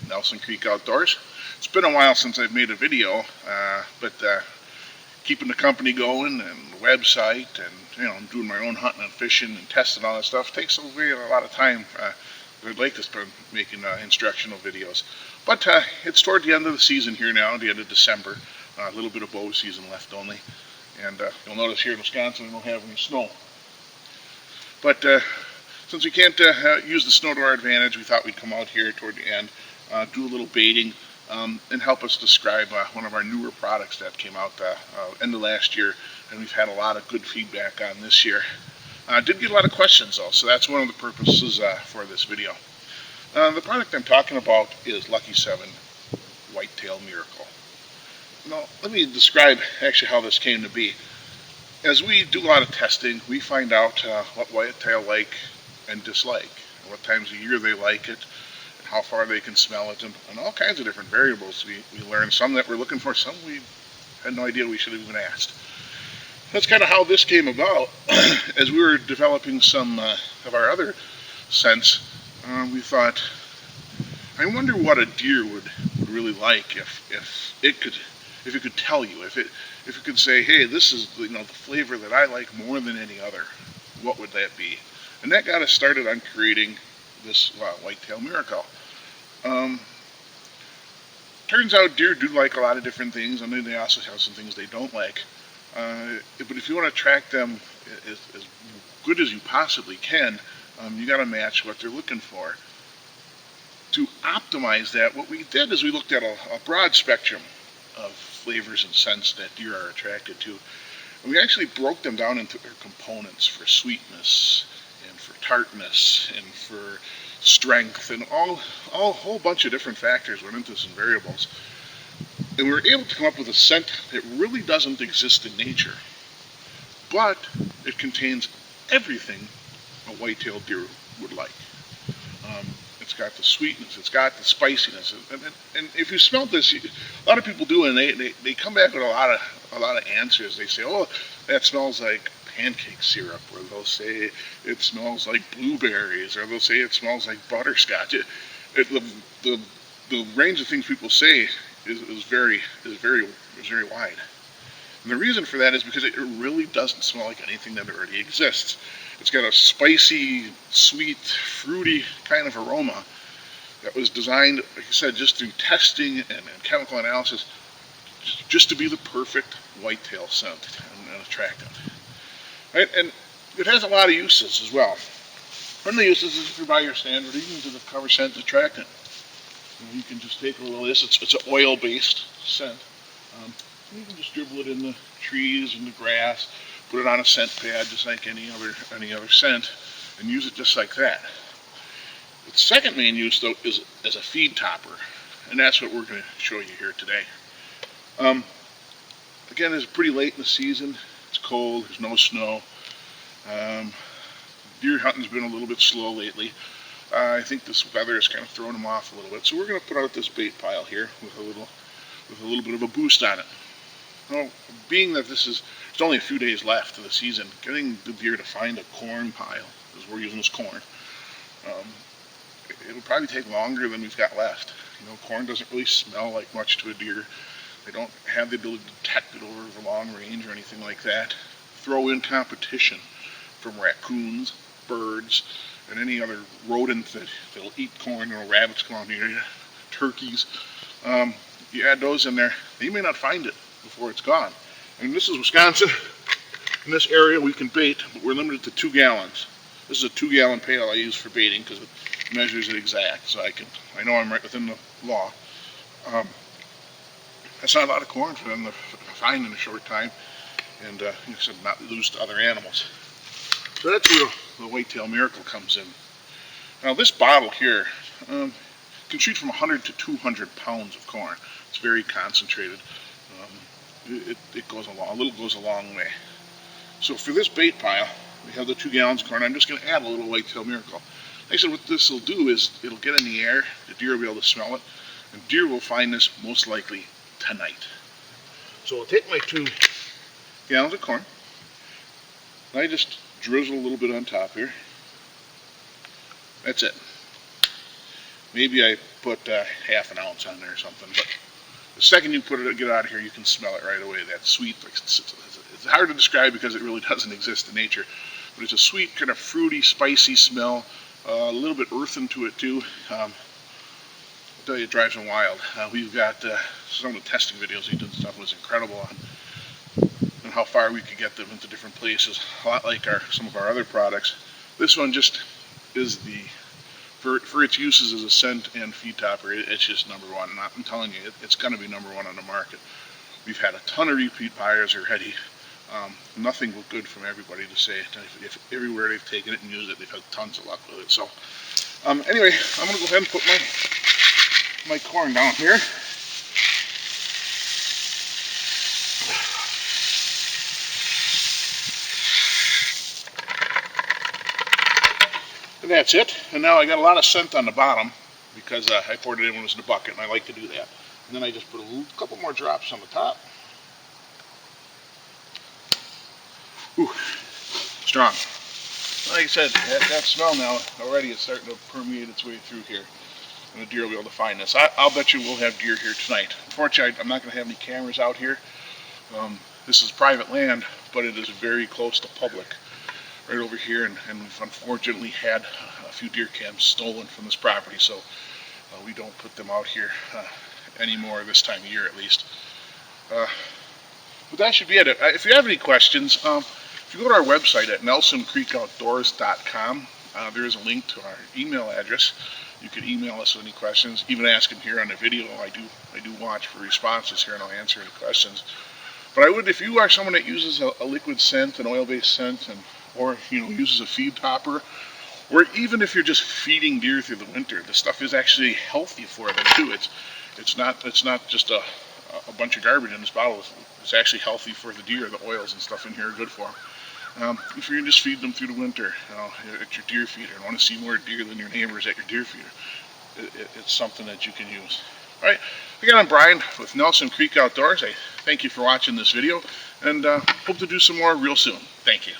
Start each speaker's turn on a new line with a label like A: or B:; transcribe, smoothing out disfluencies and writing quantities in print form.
A: Nelson Creek Outdoors. It's been a while since I've made a video, but keeping the company going and the website and doing my own hunting and fishing and testing all that stuff takes a lot of time. I'd like to start making instructional videos, but it's toward the end of the season here now, the end of December. A little bit of bow season left only, and you'll notice here in Wisconsin we don't have any snow. But since we can't use the snow to our advantage, we thought we'd come out here toward the end, do a little baiting, and help us describe one of our newer products that came out end of last year, and we've had a lot of good feedback on this year. Did get a lot of questions though, so that's one of the purposes for this video. The product I'm talking about is Lucky 7 Whitetail Miracle. Now, let me describe actually how this came to be. As we do a lot of testing, we find out what whitetail like and dislike, and what times of year they like it, and how far they can smell it, and all kinds of different variables we learn. Some that we're looking for, some we had no idea we should have even asked. That's kind of how this came about. As we were developing some of our other scents, we thought, I wonder what a deer would really like if it could tell you, if it could say, hey, this is the flavor that I like more than any other, what would that be? And that got us started on creating this Whitetail Miracle. Turns out deer do like a lot of different things, and then they also have some things they don't like. But if you want to attract them as good as you possibly can, you got to match what they're looking for. To optimize that, what we did is we looked at a broad spectrum of flavors and scents that deer are attracted to. And we actually broke them down into their components for sweetness and for tartness and for strength, and a whole bunch of different factors went into some variables. And we were able to come up with a scent that really doesn't exist in nature, but it contains everything a whitetail deer would like. It's got the sweetness, it's got the spiciness, and if you smell this, a lot of people do, and they come back with a lot of answers. They say, oh, that smells like pancake syrup, or they'll say it smells like blueberries, or they'll say it smells like butterscotch. The range of things people say is very wide. And the reason for that is because it really doesn't smell like anything that already exists. It's got a spicy, sweet, fruity kind of aroma that was designed, like I said, just through testing and chemical analysis, just to be the perfect whitetail scent and attractant. Right? And it has a lot of uses as well. One of the uses is if you buy your standard, even to the cover scent attractant. You can just take a little of this. It's an oil-based scent. You can just dribble it in the trees and the grass, put it on a scent pad just like any other scent, and use it just like that. Its second main use, though, is as a feed topper, and that's what we're going to show you here today. Again, it's pretty late in the season. It's cold. There's no snow. Deer hunting's been a little bit slow lately. I think this weather is kind of throwing them off a little bit, so we're going to put out this bait pile here with a little bit of a boost on it. Well, being that there's only a few days left of the season, getting the deer to find a corn pile, because we're using this corn, it'll probably take longer than we've got left. Corn doesn't really smell like much to a deer. They don't have the ability to detect it over the long range or anything like that. Throw in competition from raccoons, birds, and any other rodent that'll eat corn. Rabbits come out here, turkeys. You add those in there, you may not find it before it's gone. And this is Wisconsin. In this area we can bait, but we're limited to 2 gallons. This is a 2-gallon pail I use for baiting because it measures it exact, so I know I'm right within the law. That's not a lot of corn for them to find in a short time, and like I said, not lose to other animals. So that's where the Whitetail Miracle comes in. Now this bottle here can shoot from 100 to 200 pounds of corn. It's very concentrated. It goes a long way. So for this bait pile, we have the 2 gallons of corn. I'm just going to add a little Whitetail Miracle. Like I said, what this will do is it'll get in the air. The deer will be able to smell it, and deer will find this most likely tonight. So I'll take my 2 gallons of corn, and I just drizzle a little bit on top here. That's it. Maybe I put half an ounce on there or something. But the second you get it out of here, you can smell it right away. That sweet, like, it's hard to describe because it really doesn't exist in nature. But it's a sweet, kind of fruity, spicy smell. A little bit earthen to it too. I'll tell you, it drives them wild. We've got some of the testing videos he did and stuff was incredible on how far we could get them into different places. A lot like some of our other products. This one just is for its uses as a scent and feed topper, it's just number one. And I'm telling you, it's going to be number one on the market. We've had a ton of repeat buyers already. Nothing but good from everybody to say. If everywhere they've taken it and used it, they've had tons of luck with it. So anyway, I'm going to go ahead and put my corn down here. And that's it. And now I got a lot of scent on the bottom because I poured it in when it was in the bucket, and I like to do that. And then I just put a couple more drops on the top. Ooh, strong. Like I said, that smell now already is starting to permeate its way through here. And the deer will be able to find this. I'll bet you we'll have deer here tonight. Unfortunately, I'm not going to have any cameras out here. This is private land, but it is very close to public. Right over here, and we've unfortunately had a few deer cams stolen from this property, so we don't put them out here anymore this time of year at least. But that should be it. If you have any questions, if you go to our website at NelsonCreekOutdoors.com, there is a link to our email address. You can email us with any questions, even ask them here on the video. I do watch for responses here, and I'll answer any questions. But I would, if you are someone that uses a liquid scent, an oil-based scent, or uses a feed topper, or even if you're just feeding deer through the winter, the stuff is actually healthy for them too. It's not just a bunch of garbage in this bottle. It's actually healthy for the deer. The oils and stuff in here are good for them. If you're just feeding them through the winter, at your deer feeder, and want to see more deer than your neighbors at your deer feeder, it's something that you can use. All right, again, I'm Brian with Nelson Creek Outdoors. I thank you for watching this video, and hope to do some more real soon. Thank you.